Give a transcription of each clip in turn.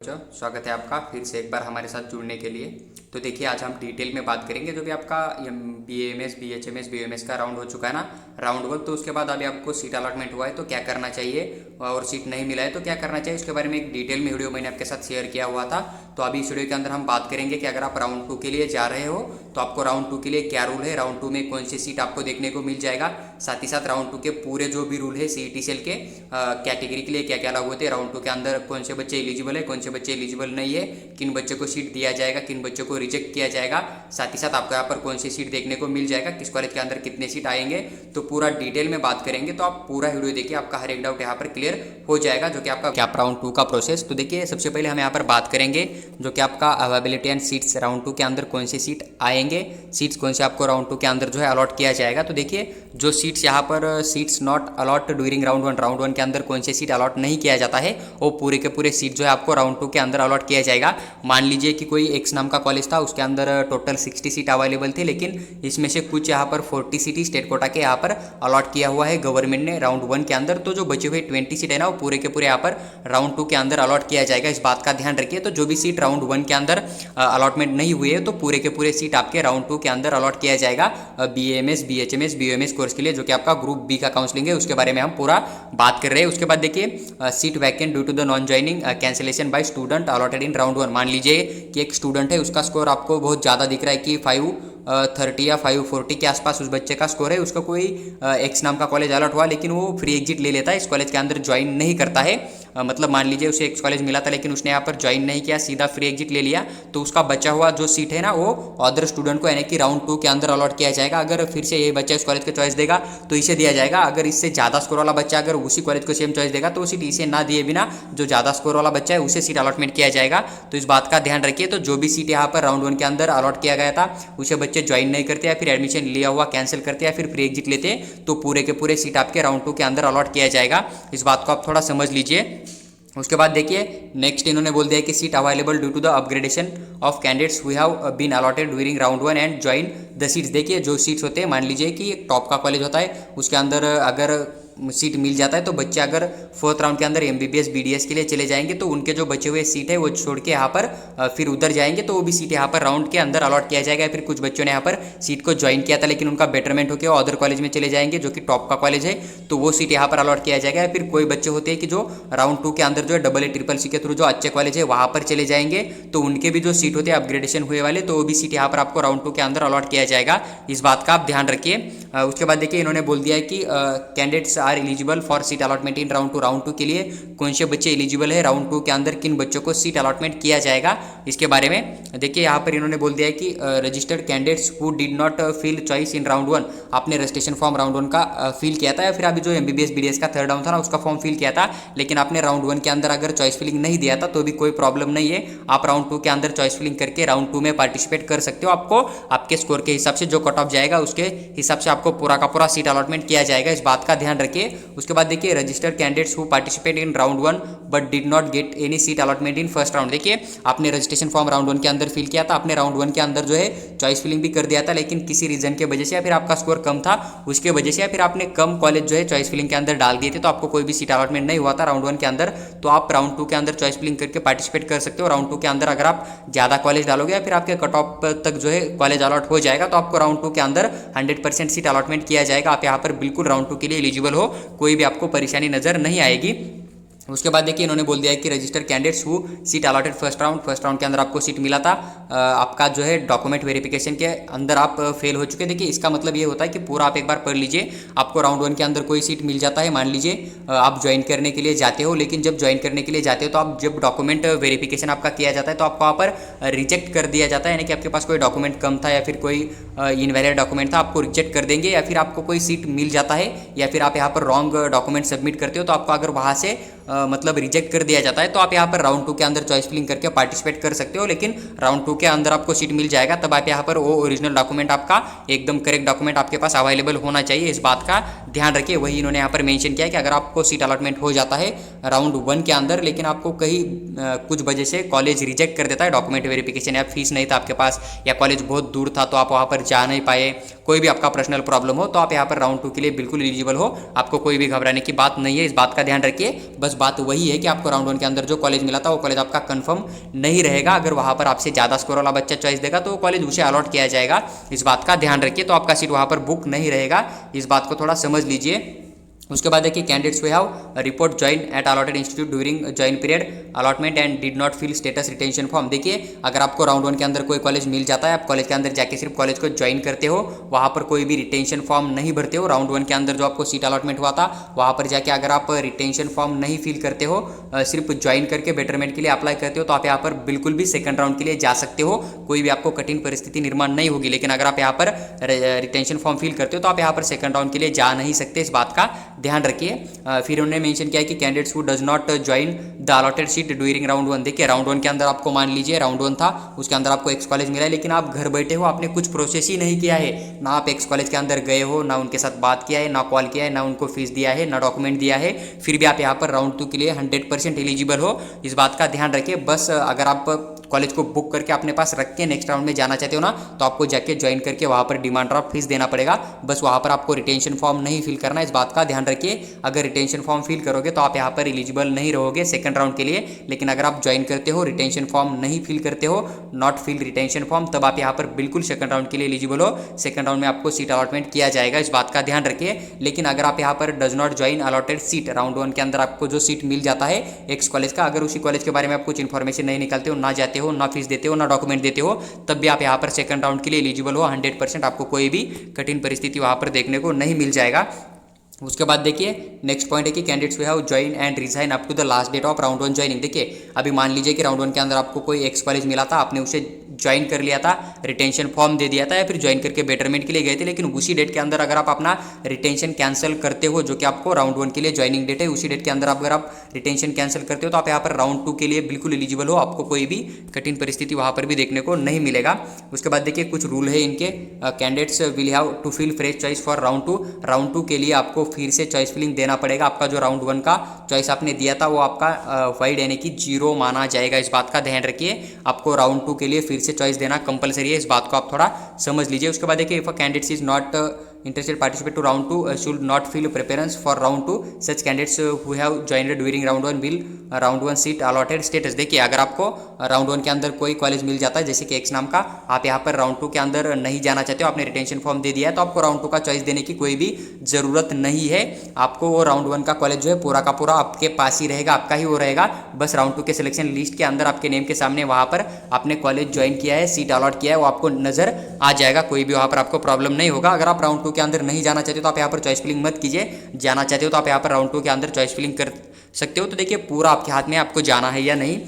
बच्चों, स्वागत है आपका फिर से एक बार हमारे साथ जुड़ने के लिए। तो देखिए, आज हम डिटेल में बात करेंगे जो भी आपका BAMS BHMS BUMS का राउंड हो चुका है ना, राउंड 1। तो उसके बाद अभी आपको सीट अलॉटमेंट हुआ है तो क्या करना चाहिए, और सीट नहीं मिला है तो क्या करना चाहिए, उसके बारे में एक डिटेल में वीडियो मैंने आपके साथ शेयर किया हुआ था। तो अभी इस वीडियो के अंदर हम बात करेंगे कि अगर आप राउंड 2 के लिए जा रहे हो तो आपको राउंड 2 के लिए क्या रूल है, राउंड 2 में कौन सी सीट आपको देखने को मिल जाएगा, साथ ही साथ राउंड 2 के पूरे जो भी रूल है CET सेल के कैटेगरी के लिए क्या क्या लागू होते हैं, राउंड 2 के अंदर कौन से बच्चे एलिजिबल है, कौन से बच्चे एलिजिबल नहीं है, किन बच्चों को सीट दिया जाएगा, किन बच्चों को रिजेक्ट किया जाएगा, साथ ही साथ आपको यहाँ पर कौन सी सीट देखने को मिल जाएगा, किस कॉलेज के अंदर कितने सीट आएंगे, तो पूरा डिटेल में बात करेंगे। तो आप पूरा वीडियो देखिए, आपका हर एक डाउट यहाँ पर क्लियर हो जाएगा, जो कि आपका क्या राउंड 2 का प्रोसेस। तो देखिए, सबसे पहले हम यहाँ पर बात करेंगे जो कि आपका अवेलेबिलिटी एंड सीट्स, राउंड 2 के अंदर कौन सी सीट आएंगे, सीट्स कौन से आपको राउंड 2 के अंदर जो है अलॉट किया जाएगा। तो देखिए, जो सीट्स यहाँ पर seats not allot during round 1, round 1 के अंदर कौन सी सीट अलॉट नहीं किया जाता है, वो पूरे के पूरे सीट जो है आपको राउंड 2 के अंदर अलॉट किया जाएगा। मान लीजिए कि कोई एक्स नाम का कॉलेज था, उसके अंदर टोटल 60 सीट अवेलेबल थे, लेकिन इसमें से कुछ यहाँ पर 40 सीट स्टेट कोटा के यहाँ पर अलॉट किया हुआ है गवर्नमेंट ने राउंड 1 के अंदर। तो जो बचे हुए 20 सीट है ना, वो पूरे के पूरे यहाँ पर राउंड 2 के अंदर अलॉट किया जाएगा, इस बात का ध्यान रखिए। तो जो भी सीट राउंड 1 के अंदर अलॉटमेंट नहीं हुई है तो पूरे के पूरे सीट आपके राउंड 2 के अंदर अलॉट किया जाएगा BAMS BHMS BUMS कोर्स के लिए, जो कि आपका ग्रुप बी का काउंसलिंग है, उसके बारे में हम पूरा बात कर रहे हैं। उसके बाद देखिए, seat vacant due to the non joining cancellation by student allotted in round 1। मान लीजिए कि एक स्टूडेंट है, उसका स्कोर आपको बहुत ज़्यादा दिख रहा है कि 530 या 540 के आसपास उस बच्चे का स्कोर है, उसका कोई एक्स नाम का कॉलेज अलॉट हुआ, लेकिन वो फ्री एग्जिट ले लेता है, इस कॉलेज के अंदर ज्वाइन नहीं करता है। मतलब मान लीजिए उसे एक्स कॉलेज मिला था, लेकिन उसने यहाँ पर ज्वाइन नहीं किया, सीधा फ्री एग्जिट ले लिया, तो उसका बचा हुआ जो सीट है ना, वो अदर स्टूडेंट को यानी कि राउंड 2 के अंदर अलॉट किया जाएगा। अगर फिर से ये बच्चा इस कॉलेज को चॉइस देगा तो इसे दिया जाएगा। अगर इससे ज़्यादा स्कोर वाला बच्चा अगर उसी कॉलेज को सेम चॉइस देगा तो सीट इसे ना दिए बिना जो ज़्यादा स्कोर वाला बच्चा है उसे सीट अलॉटमेंट किया जाएगा। तो इस बात का ध्यान रखिए। तो जो भी सीट यहाँ पर राउंड 1 के अंदर अलॉट किया गया था, उसे बच्चे ज्वाइन नहीं करते या फिर एडमिशन लिया हुआ कैंसिल करते या फिर फ्री एग्जिट लेते, तो पूरे के पूरे सीट आपके राउंड 2 के अंदर अलॉट किया जाएगा। इस बात को आप थोड़ा समझ लीजिए। उसके बाद देखिए, नेक्स्ट इन्होंने बोल दिया कि seat available due to the upgradation of candidates who have been allotted during round 1 and join the seats. देखिए, जो सीट्स होते हैं, मान लीजिए कि एक टॉप का कॉलेज होता है, उसके अंदर अगर सीट मिल जाता है तो बच्चे अगर 4th राउंड के अंदर MBBS BDS के लिए चले जाएंगे तो उनके जो बचे हुए सीट है वो छोड़ के यहाँ पर फिर उधर जाएंगे, तो वो भी सीट यहाँ पर राउंड के अंदर अलॉट किया जाएगा। फिर कुछ बच्चों ने यहाँ पर सीट को ज्वाइन किया था, लेकिन उनका बेटरमेंट होकर अदर कॉलेज में चले जाएंगे जो कि टॉप का कॉलेज है, तो वो सीट यहाँ पर अलॉट किया जाएगा। फिर कोई बच्चे होते हैं कि जो राउंड 2 के अंदर जो है AA CCC के थ्रू जो अच्छे कॉलेज है वहाँ पर चले जाएंगे, तो उनके भी जो सीट होते हैं अपग्रेडेशन हुए वाले, तो वो भी सीट यहाँ पर आपको राउंड 2 के अंदर अलॉट किया जाएगा। इस बात का आप ध्यान रखिए। उसके बाद देखिए, इन्होंने बोल दिया है कि candidates are eligible for seat allotment in round 2। Round 2 के लिए कौन से बच्चे एलिजिबल है, राउंड 2 के अंदर किन बच्चों को सीट अलॉटमेंट किया जाएगा, इसके बारे में देखिए। यहाँ पर इन्होंने बोल दिया है कि registered candidates who did not fill choice in round 1। आपने रजिस्ट्रेशन फॉर्म राउंड 1 का फिल किया था, या फिर अभी जो MBBS BDS का 3rd राउंड था ना, उसका फॉर्म फिल किया था, लेकिन आपने राउंड 1 के अंदर अगर चॉइस फिलिंग नहीं दिया था तो भी कोई प्रॉब्लम नहीं है। आप राउंड 2 के अंदर चॉइस फिलिंग करके राउंड 2 में पार्टिसिपेट कर सकते हो। आपको आपके स्कोर के हिसाब से जो कट ऑफ जाएगा उसके हिसाब से आपको पूरा का पूरा सीट अलॉटमेंट किया जाएगा, इस बात का ध्यान रखिए। उसके बाद देखिए, registered candidates who participate in round 1 but did not get any seat allotment in first round. देखिए, आपने रजिस्ट्रेशन फॉर्म राउंड 1 के अंदर फिल किया था, आपने राउंड 1 के अंदर जो है चॉइस फिलिंग भी कर दिया था, लेकिन किसी रीजन के वजह से या फिर आपका स्कोर कम था उसके वजह से, या फिर आपने कम कॉलेज जो है चॉइस फिलिंग के अंदर डाल दिए थे, तो आपको कोई भी सीट अलॉटमेंट नहीं हुआ था राउंड 1 के अंदर, तो आप राउंड 2 के अंदर चॉइस फिलिंग करके पार्टिसिपेट कर सकते हो। राउंड 2 के अंदर अगर आप ज़्यादा कॉलेज डालोगे या फिर आपके कट ऑफ तक जो है कॉलेज अलॉट हो जाएगा, तो आपको राउंड 2 के अंदर 100% सीट अलॉटमेंट किया जाएगा। आप यहाँ पर बिल्कुल राउंड 2 के लिए एलिजिबल हो, कोई भी आपको परेशानी नजर नहीं आएगी। उसके बाद देखिए, इन्होंने बोल दिया है कि register candidates who seat allotted first round के अंदर आपको सीट मिला था, आपका जो है डॉक्यूमेंट वेरिफिकेशन के अंदर आप फेल हो चुके। देखिए, इसका मतलब ये होता है कि पूरा आप एक बार पढ़ लीजिए। आपको राउंड 1 के अंदर कोई सीट मिल जाता है, मान लीजिए आप ज्वाइन करने के लिए जाते हो, लेकिन जब ज्वाइन करने के लिए जाते हो तो आप जब डॉक्यूमेंट वेरिफिकेशन आपका किया जाता है तो आपको वहाँ पर रिजेक्ट कर दिया जाता है, यानी कि आपके पास कोई डॉक्यूमेंट कम था या फिर कोई इनवैलिड डॉक्यूमेंट था, आपको रिजेक्ट कर देंगे। या फिर आपको कोई सीट मिल जाता है या फिर आप यहाँ पर रॉन्ग डॉक्यूमेंट सबमिट करते हो, तो आपको अगर वहाँ से मतलब रिजेक्ट कर दिया जाता है, तो आप यहाँ पर राउंड 2 के अंदर चॉइस फिलिंग करके पार्टिसिपेट कर सकते हो। लेकिन राउंड 2 के अंदर आपको सीट मिल जाएगा, तब आप यहाँ पर वो ओरिजिनल डॉक्यूमेंट आपका एकदम करेक्ट डॉक्यूमेंट आपके पास अवेलेबल होना चाहिए, इस बात का ध्यान रखिए। वही इन्होंने यहाँ पर मेंशन किया है कि अगर आपको सीट अलॉटमेंट हो जाता है राउंड 1 के अंदर, लेकिन आपको कहीं कुछ वजह से कॉलेज रिजेक्ट कर देता है डॉक्यूमेंट वेरिफिकेशन, या फीस नहीं था आपके पास, या कॉलेज बहुत दूर था तो आप वहाँ पर जा नहीं पाए, कोई भी आपका पर्सनल प्रॉब्लम हो, तो आप यहाँ पर राउंड 2 के लिए बिल्कुल एलिजिबल हो। आपको कोई भी घबराने की बात नहीं है, इस बात का ध्यान रखिए। बस बात वही है कि आपको राउंड 1 के अंदर जो कॉलेज मिला था वो कॉलेज आपका कंफर्म नहीं रहेगा। अगर वहाँ पर आपसे ज़्यादा स्कोर वाला बच्चा चॉइस देगा तो वो कॉलेज उसे अलॉट किया जाएगा, इस बात का ध्यान रखिए। तो आपका सीट वहाँ पर बुक नहीं रहेगा, इस बात को थोड़ा समझ लीजिए। उसके बाद देखिए candidates we have report join at allotted institute during join period allotment and did not fill status retention form. देखिए अगर आपको राउंड 1 के अंदर कोई कॉलेज मिल जाता है, आप कॉलेज के अंदर जाके सिर्फ कॉलेज को ज्वाइन करते हो, वहाँ पर कोई भी रिटेंशन फॉर्म नहीं भरते हो, राउंड 1 के अंदर जो आपको सीट अलॉटमेंट हुआ था वहाँ पर जाके अगर आप रिटेंशन फॉर्म नहीं फिल करते हो, सिर्फ ज्वाइन करके बेटरमेंट के लिए अप्लाई करते हो, तो आप यहाँ पर बिल्कुल भी सेकंड राउंड के लिए जा सकते हो, कोई भी आपको कठिन परिस्थिति निर्माण नहीं होगी। लेकिन अगर आप यहाँ पर रिटेंशन फॉर्म फिल करते हो तो आप यहाँ पर सेकंड राउंड के लिए जा नहीं सकते, इस बात का ध्यान रखिए। फिर उन्होंने मेंशन किया कि candidates who does not join the allotted seat during round 1। देखिए राउंड 1 के अंदर आपको मान लीजिए राउंड 1 था, उसके अंदर आपको एक्स कॉलेज मिला है, लेकिन आप घर बैठे हो, आपने कुछ प्रोसेस ही नहीं किया है, ना आप एक्स कॉलेज के अंदर गए हो, ना उनके साथ बात किया है, ना कॉल किया है, ना उनको फीस दिया है, ना डॉक्यूमेंट दिया है, फिर भी आप यहाँ पर राउंड 2 के लिए 100% एलिजिबल हो, इस बात का ध्यान रखिए। बस अगर आप कॉलेज को बुक करके अपने पास रख के नेक्स्ट राउंड में जाना चाहते हो ना, तो आपको जाके ज्वाइन करके वहाँ पर डिमांड ड्राफ्ट फीस देना पड़ेगा, बस वहाँ पर आपको रिटेंशन फॉर्म नहीं फिल करना, इस बात का ध्यान रखिए। अगर रिटेंशन फॉर्म फिल करोगे तो आप यहाँ पर एलिजिबल नहीं रहोगे सेकंड राउंड के लिए, लेकिन अगर आप ज्वाइन करते हो, रिटेंशन फॉर्म नहीं फिल करते हो, नॉट फिल रिटेंशन फॉर्म, तब आप यहाँ पर बिल्कुल सेकंड राउंड के लिए एलिजिबल हो, सेकंड राउंड में आपको सीट अलॉटमेंट किया जाएगा, इस बात का ध्यान रखिए। लेकिन अगर आप यहाँ पर does not join allotted seat, round 1 के अंदर आपको जो सीट मिल जाता है एक्स कॉलेज का, अगर उसी कॉलेज के बारे में आप कुछ इन्फॉर्मेशन नहीं निकालते हो, ना जाते हो, ना फीस देते हो, ना डॉक्यूमेंट देते हो, तब भी आप यहाँ पर सेकंड राउंड के लिए एलिजिबल हो 100%, आपको कोई भी कठिन परिस्थिति वहाँ पर देखने को नहीं मिल जाएगा। उसके बाद देखिए नेक्स्ट पॉइंट है कि candidates we have join and resign up to the last date of round 1 joining. देखिए अभी मान लीजिए कि राउंड 1 के अंदर आपको कोई एक्स कॉलेज मिला था, आपने उसे ज्वाइन कर लिया था, रिटेंशन फॉर्म दे दिया था या फिर ज्वाइन करके बेटरमेंट के लिए गए थे, लेकिन उसी डेट के अंदर अगर आप अपना रिटेंशन कैंसिल करते हो, जो कि आपको राउंड 1 के लिए ज्वाइनिंग डेट है, उसी डेट के अंदर अगर आप रिटेंशन कैंसिल करते हो तो आप यहाँ पर राउंड 2 के लिए बिल्कुल एलिजिबल हो, आपको कोई भी कठिन परिस्थिति वहाँ पर भी देखने को नहीं मिलेगा। उसके बाद देखिए कुछ रूल है इनके, candidates will have to fill fresh choice for round 2। Round 2 के लिए आपको फिर से चॉइस फिलिंग देना पड़ेगा, आपका जो राउंड 1 का चॉइस आपने दिया था वो आपका वाइड यानी कि 0 माना जाएगा, इस बात का ध्यान रखिए। आपको राउंड 2 के लिए फिर से चॉइस देना कंपलसरी है, इस बात को आप थोड़ा समझ लीजिए। उसके बाद देखिए if a candidate is not interested participate to round 2 should not fill preference for round 2 such candidates who have joined during round 1 will round 1 seat allotted status। देखिए अगर आपको राउंड 1 के अंदर कोई कॉलेज मिल जाता है जैसे कि एक्स नाम का, आप यहाँ पर राउंड 2 के अंदर नहीं जाना चाहते हो, आपने रिटेंशन फॉर्म दे दिया है, तो आपको राउंड 2 का चॉइस देने की कोई भी जरूरत नहीं है। आपको वो राउंड 1 का कॉलेज जो है पूरा का पूरा आपके पास ही रहेगा, आपका ही वो रहेगा। बस राउंड 2 के सिलेक्शन लिस्ट के अंदर आपके नेम के सामने वहाँ पर आपने कॉलेज ज्वाइन किया है, सीट अलॉट किया है, वो आपको नजर आ जाएगा, कोई भी वहाँ पर आपको प्रॉब्लम नहीं होगा। अगर आप राउंड 2 के अंदर नहीं जाना चाहते हो तो आप यहाँ पर चॉइस फिलिंग मत कीजिए, जाना चाहते हो तो आप यहाँ पर राउंड 2 के अंदर चॉइस फिलिंग कर सकते हो। तो देखिए पूरा आपके हाथ में आपको जाना है या नहीं।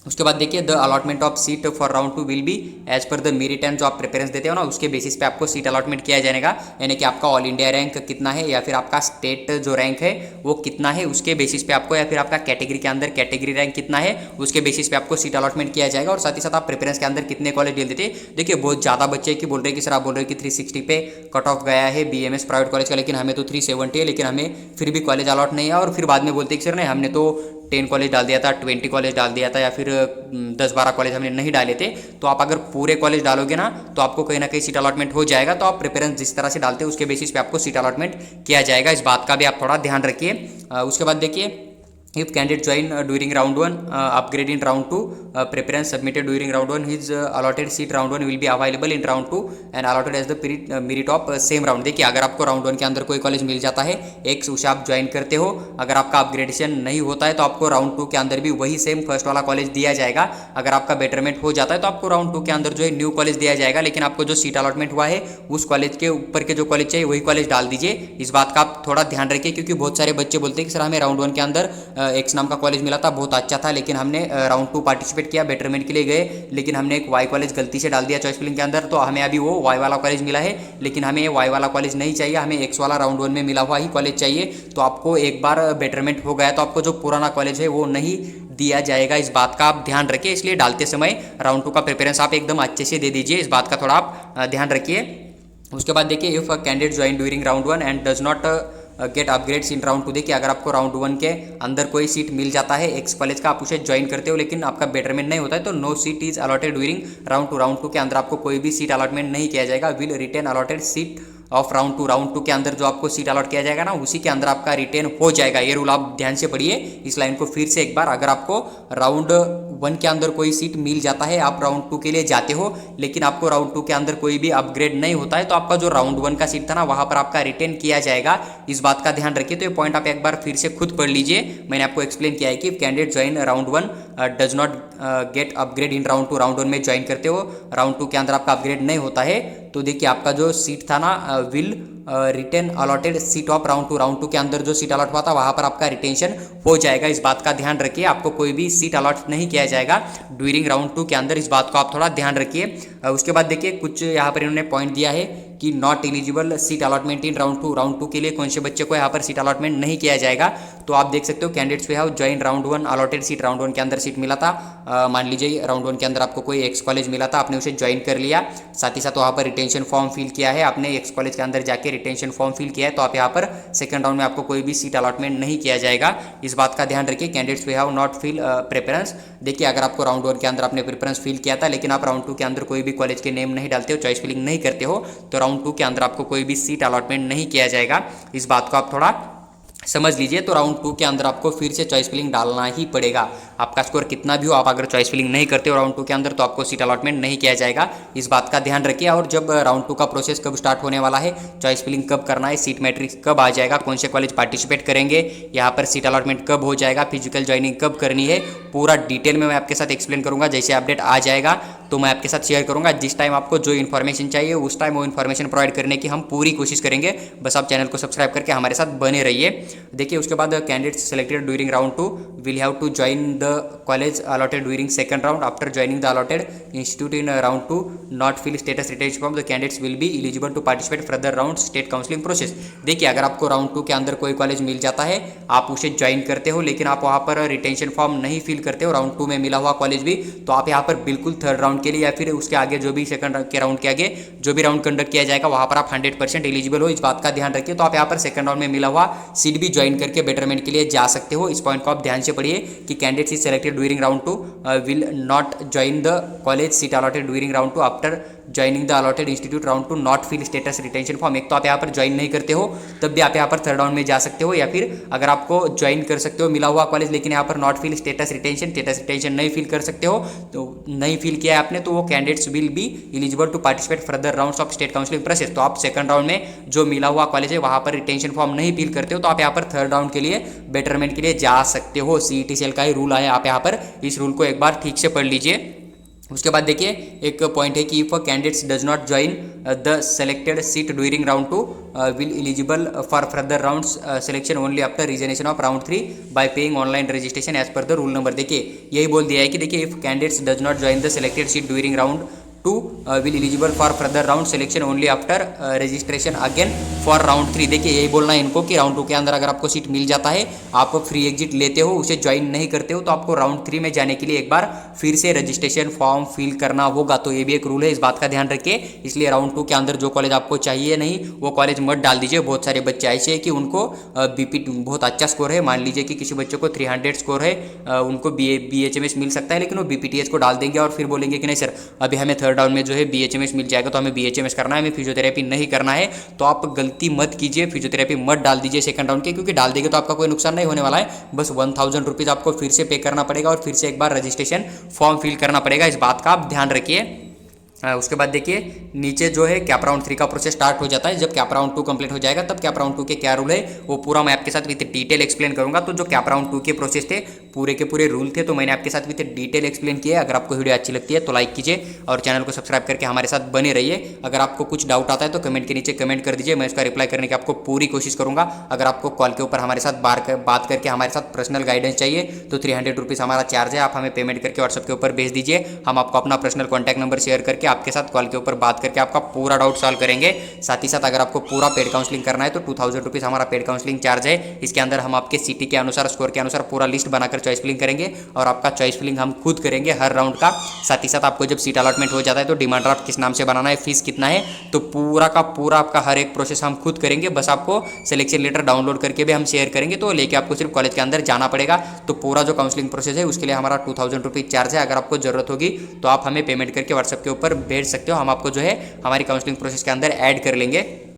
उसके बाद देखिए the allotment of seat for round 2 will be as per the merit and जो आप प्रेफरेंस देते हो ना, उसके बेसिस पे आपको सीट अलॉटमेंट किया जाएगा, यानी कि आपका ऑल इंडिया रैंक कितना है या फिर आपका स्टेट जो रैंक है वो कितना है, उसके बेसिस पे आपको, या फिर आपका कैटेगरी के अंदर कैटेगरी रैंक कितना है उसके बेसिस पे आपको सीट अलॉटमेंट किया जाएगा। और साथ ही साथ आप प्रेफरेंस के अंदर कितने कॉलेज ले देते। देखिए बहुत ज़्यादा बच्चे की बोल रहे हैं कि सर आप बोल रहे हैं कि 360 पे कट ऑफ गया है BMS प्राइवेट कॉलेज का, लेकिन हमें तो 370 है, लेकिन हमें फिर भी कॉलेज अलॉट नहीं है। और फिर बाद में बोलते हैं कि सर नहीं हमने तो 10 कॉलेज डाल दिया था, 20 कॉलेज डाल दिया था, या फिर 10-12 कॉलेज हमने नहीं डाले थे। तो आप अगर पूरे कॉलेज डालोगे ना तो आपको कहीं ना कहीं सीट अलॉटमेंट हो जाएगा। तो आप प्रेफरेंस जिस तरह से डालते हो उसके बेसिस पे आपको सीट अलॉटमेंट किया जाएगा, इस बात का भी आप थोड़ा ध्यान रखिए। उसके बाद देखिए if candidate join during round 1 upgrade in round 2 preference submitted during round 1 his allotted seat round 1 will be available in round 2 and allotted as the merit of same round। देखिए अगर आपको राउंड 1 के अंदर कोई कॉलेज मिल जाता है x, उसे आप ज्वाइन करते हो, अगर आपका अपग्रेडेशन नहीं होता है तो आपको राउंड 2 के अंदर भी वही सेम फर्स्ट वाला कॉलेज दिया जाएगा। अगर आपका बेटरमेंट हो जाता है तो आपको राउंड 2 के अंदर जो है न्यू कॉलेज दिया जाएगा, लेकिन आपको जो सीट अलॉटमेंट हुआ है उस कॉलेज के ऊपर के जो कॉलेज चाहिए वही कॉलेज डाल दीजिए, इस बात का आप थोड़ा ध्यान रखिए। क्योंकि बहुत सारे बच्चे बोलते हैं कि सर हमें राउंड 1 के अंदर एक्स नाम का कॉलेज मिला था, बहुत अच्छा था, लेकिन हमने राउंड 2 पार्टिसिपेट किया, बेटरमेंट के लिए गए, लेकिन हमने एक वाई कॉलेज गलती से डाल दिया चॉइस फिलिंग के अंदर, तो हमें अभी वो वाई वाला कॉलेज मिला है, लेकिन हमें वाई वाला कॉलेज नहीं चाहिए, हमें एक्स वाला राउंड 1 में मिला हुआ ही कॉलेज चाहिए। तो आपको एक बार बेटरमेंट हो गया तो आपको जो पुराना कॉलेज है वो नहीं दिया जाएगा, इस बात का आप ध्यान रखिए। इसलिए डालते समय राउंड 2 का प्रेफरेंस आप एकदम अच्छे से दे दीजिए, इस बात का थोड़ा आप ध्यान रखिए। उसके बाद देखिए if candidate join during round 1 and does not gate upgrades in round 2। देखिए अगर आपको राउंड 1 के अंदर कोई सीट मिल जाता है एक्स कॉलेज का, आप उसे ज्वाइन करते हो लेकिन आपका बेटरमेंट नहीं होता है, तो no seat is allotted during round 2। Round 2 के अंदर आपको कोई भी सीट अलॉटमेंट नहीं किया जाएगा। Will retain allotted seat of round 2 के अंदर जो आपको सीट अलॉट किया जाएगा ना, उसी के अंदर आपका रिटेन हो जाएगा। ये रूल आप ध्यान से पढ़िए, इस लाइन को फिर से एक बार। अगर आपको राउंड 1 के अंदर कोई सीट मिल जाता है, आप राउंड 2 के लिए जाते हो, लेकिन आपको राउंड 2 के अंदर कोई भी अपग्रेड नहीं होता है, तो आपका जो राउंड 1 का सीट था ना, वहां पर आपका रिटेन किया जाएगा। इस बात का ध्यान रखिए। तो ये पॉइंट आप एक बार फिर से खुद पढ़ लीजिए। मैंने आपको एक्सप्लेन किया है कि candidate join round 1 does not gate upgrade in round 2। Round 1 में ज्वाइन करते हो, राउंड 2 के अंदर आपका अपग्रेड नहीं होता है, तो देखिए आपका जो सीट था ना, will retain allotted seat of round 2 के अंदर जो सीट अलॉट हुआ था वहां पर आपका रिटेंशन हो जाएगा। इस बात का ध्यान रखिए, आपको कोई भी सीट अलॉट नहीं किया जाएगा ड्यूरिंग राउंड 2 के अंदर। इस बात को आप थोड़ा ध्यान रखिए। उसके बाद देखिए कुछ यहाँ पर इन्होंने पॉइंट दिया है कि not eligible seat allotment in round 2 के लिए कौन से बच्चे को यहाँ पर सीट अलॉटमेंट नहीं किया जाएगा। तो आप देख सकते हो candidates we have join round 1 allotted seat. Round 1 के अंदर सीट मिला था, मान लीजिए राउंड 1 के अंदर आपको कोई एक्स कॉलेज मिला था, आपने उसे ज्वाइन कर लिया, साथ ही साथ वहाँ पर रिटेंशन फॉर्म फिल किया है, आपने एक्स कॉलेज के अंदर जाके रिटेंशन फॉर्म फिल किया है, तो आप यहाँ पर सेकंड राउंड में आपको कोई भी सीट अलॉटमेंट नहीं किया जाएगा। इस बात का ध्यान रखिए। Candidates we have not fill preference. देखिए अगर आपको राउंड 1 के अंदर आपने प्रेफरेंस फिल किया था, लेकिन आप राउंड 2 के अंदर कोई भी कॉलेज के नेम नहीं डालते हो, चॉइस फिलिंग नहीं करते हो, तो राउंड 2 के अंदर आपको कोई भी सीट अलॉटमेंट नहीं किया जाएगा। इस बात को आप थोड़ा समझ लीजिए। तो राउंड 2 के अंदर आपको फिर से चॉइस फिलिंग डालना ही पड़ेगा। आपका स्कोर कितना भी हो, आप अगर चॉइस फिलिंग नहीं करते हो राउंड 2 के अंदर, तो आपको सीट अलॉटमेंट नहीं किया जाएगा। इस बात का ध्यान रखिए। और जब राउंड 2 का प्रोसेस कब स्टार्ट होने वाला है, चॉइस फिलिंग कब करना है, सीट मैट्रिक्स कब आ जाएगा, कौन से कॉलेज पार्टिसिपेट करेंगे, यहाँ पर सीट अलॉटमेंट कब हो जाएगा, फिजिकल ज्वाइनिंग कब करनी है, पूरा डिटेल में मैं आपके साथ एक्सप्लेन करूंगा। जैसे अपडेट आ जाएगा तो मैं आपके साथ शेयर करूंगा। जिस टाइम आपको जो इन्फॉर्मेशन चाहिए उस टाइम वो इन्फॉर्मेशन प्रोवाइड करने की हम पूरी कोशिश करेंगे। बस आप चैनल को सब्सक्राइब करके हमारे साथ बने रहिए। देखिए उसके बाद candidates selected during round 2 will have to join the college allotted during second round. After joining the allotted institute in round 2 not fill status retention form, the candidates will be eligible to participate further round state counseling process. देखिए अगर आपको round 2 के अंदर कोई college मिल जाता है, आप उसे ज्वाइन करते हो, लेकिन आप वहाँ पर रिटेंशन फॉर्म नहीं फिल करते हो, राउंड 2 में मिला हुआ कॉलेज भी, तो आप यहाँ पर बिल्कुल थर्ड राउंड के लिए या फिर उसके आगे जो भी सेकंड के राउंड के आगे जो भी राउंड कंडक्ट किया जाएगा वहाँ पर आप 100% एलिजिबल हो। इस बात का ध्यान रखिए। तो आप यहाँ पर सेकंड राउंड में मिला हुआ सीट भी ज्वाइन करके बेटरमेंट के लिए जा सकते हो। इस पॉइंट को आप ध्यान से पढ़िए कि candidates is selected during round 2 will not join the college seat allotted during round 2 after joining the allotted institute round 2 not fill status retention form। एक तो आप यहाँ पर ज्वाइन नहीं करते हो, तब भी आप यहाँ पर थर्ड राउंड में जा सकते हो, या फिर अगर आपको ज्वाइन कर सकते हो मिला हुआ कॉलेज, लेकिन यहाँ पर नॉट फिल स्टेटस रिटेंशन नहीं फिल कर सकते हो, तो नहीं फिल किया है आपने, तो वो candidates will be eligible to participate further rounds of state counselling process. तो आप सेकंड राउंड में जो मिला हुआ कॉलेज है वहाँ पर रिटेंशन फॉर्म नहीं फिल करते हो, तो आप यहाँ पर थर्ड राउंड के लिए बेटरमेंट के लिए जा सकते हो। सीईटी सेल का ही रूल है, आप यहाँ पर इस रूल को एक बार ठीक से पढ़ लीजिए। उसके बाद देखिए एक पॉइंट है कि if candidates does not join the selected seat during round 2 will eligible for further rounds selection only after reservation of round 3 by paying online registration as per the rule number. देखिए यही बोल दिया है कि देखिए if candidates does not join the selected seat during round 2 will eligible for further round selection only after registration again for round 3। देखिए यही बोलना है इनको कि राउंड 2 के अंदर अगर आपको सीट मिल जाता है, आप फ्री एग्जिट लेते हो, उसे ज्वाइन नहीं करते हो, तो आपको राउंड 3 में जाने के लिए एक बार फिर से रजिस्ट्रेशन फॉर्म फिल करना होगा। तो ये भी एक रूल है, इस बात का ध्यान रखिए। इसलिए राउंड 2 के अंदर जो कॉलेज आपको चाहिए नहीं वो कॉलेज मत डाल दीजिए। बहुत सारे बच्चे ऐसे हैं कि उनको बीपी बहुत अच्छा स्कोर है, मान लीजिए कि किसी बच्चे को 300 स्कोर है, उनको BHMS मिल सकता है, लेकिन वो BPTS को डाल देंगे और फिर बोलेंगे कि नहीं सर अभी हमें थर्ड राउंड में जो है BHMS मिल जाएगा तो हमें BHMS करना है, हमें फिजियोथेरेपी नहीं करना है। तो आप गलती मत कीजिए, फिजियोथेरेपी मत डाल दीजिए सेकंड राउंड के, क्योंकि डाल देंगे तो आपका कोई नुकसान नहीं होने वाला है। बस 1000 रुपीज़ आपको फिर से पे करना पड़ेगा और फिर से एक बार रजिस्ट्रेशन फॉर्म फिल करना पड़ेगा। इस बात का आप ध्यान रखिए। उसके बाद देखिए नीचे जो है कैप राउंड 3 का प्रोसेस स्टार्ट हो जाता है। जब कैप राउंड 2 कंप्लीट हो जाएगा तब कैप राउंड 2 के क्या रूल है वो पूरा मैं आपके साथ विद डिटेल एक्सप्लेन करूंगा। तो जो कैप राउंड 2 के प्रोसेस थे पूरे के पूरे रूल थे, तो मैंने आपके साथ विद डिटेल एक्सप्लेन किया। अगर आपको वीडियो अच्छी लगती है तो लाइक कीजिए और चैनल को सब्सक्राइब करके हमारे साथ बने रहिए। अगर आपको कुछ डाउट आता है तो कमेंट के नीचे कमेंट कर दीजिए, मैं उसका रिप्लाई करने की आपको पूरी कोशिश करूंगा। अगर आपको कॉल के ऊपर हमारे साथ बात करके हमारे साथ पर्सनल गाइडेंस चाहिए तो 300 रुपीज़ हमारा चार्ज है, आप हमें पेमेंट करके व्हाट्सएप के ऊपर भेज दीजिए। हम आपको अपना पर्सनल कॉन्टैक्ट नंबर शेयर करके आपके साथ कॉल के ऊपर बात करके आपका पूरा डाउट सॉल्व करेंगे। साथ ही साथ अगर आपको पूरा पेड काउंसलिंग करना है तो 2000 रुपीज़ हमारा पेड काउंसलिंग चार्ज है। इसके अंदर हम आपके सिटी के अनुसार स्कोर के अनुसार पूरा लिस्ट बनाकर चॉइस फिलिंग करेंगे और आपका चॉइस फिलिंग हम खुद करेंगे हर राउंड का। साथ ही साथ आपको जब सीट अलॉटमेंट हो जाता है तो डिमांड ड्राफ्ट किस नाम से बनाना है, फीस कितना है, तो पूरा का पूरा आपका हर एक प्रोसेस हम खुद करेंगे। बस आपको सिलेक्शन लेटर डाउनलोड करके भी हम शेयर करेंगे, तो लेके आपको सिर्फ कॉलेज के अंदर जाना पड़ेगा। तो पूरा जो काउंसलिंग प्रोसेस है उसके लिए हमारा 2000 रुपीज़ चार्ज है। अगर आपको जरूरत होगी तो आप हमें पेमेंट करके व्हाट्सएप के ऊपर भेज सकते हो, हम आपको जो है हमारी काउंसलिंग प्रोसेस के अंदर ऐड कर लेंगे।